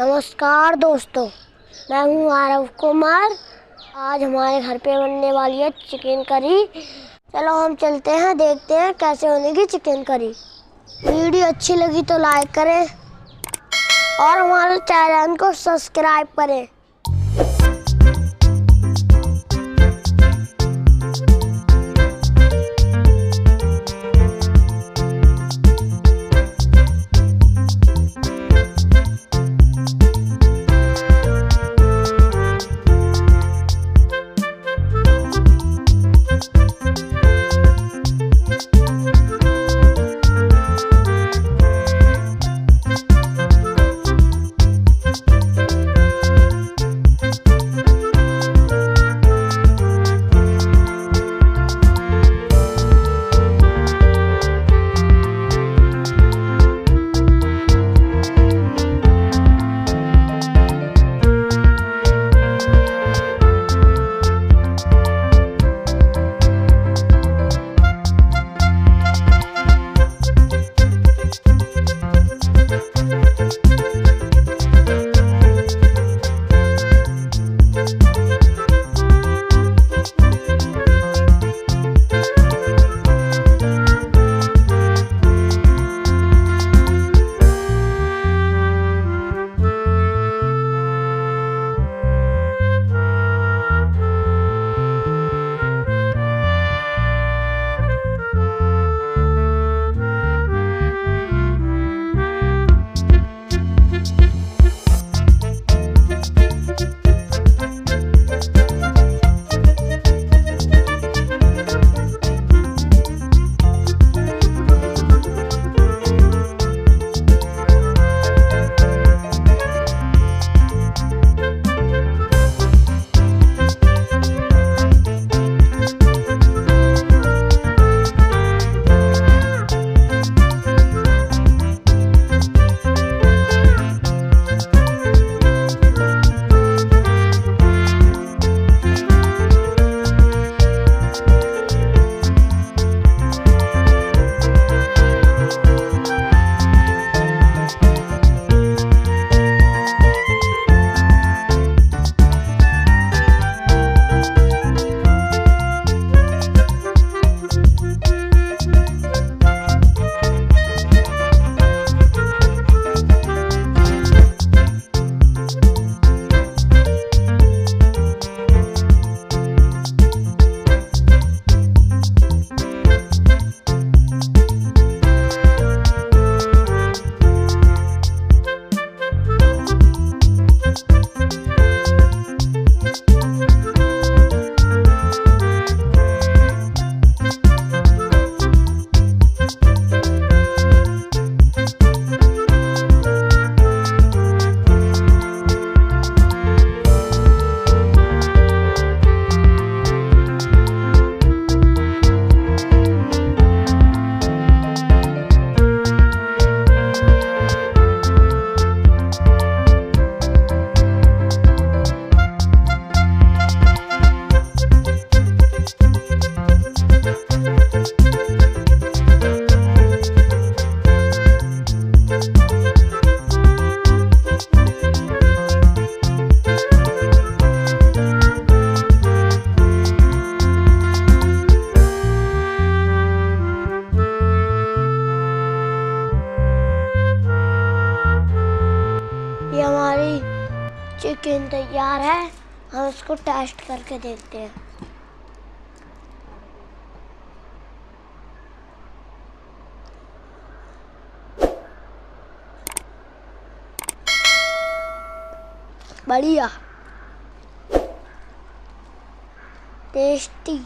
नमस्कार दोस्तों, मैं हूँ आरव कुमार। आज हमारे घर पे बनने वाली है चिकन करी। चलो हम चलते हैं, देखते हैं कैसे बनेगी चिकन करी। वीडियो अच्छी लगी तो लाइक करें और हमारे चैनल को सब्सक्राइब करें। ये हमारी चिकन तैयार है, हम इसको टेस्ट करके देखते हैं। बढ़िया, टेस्टी।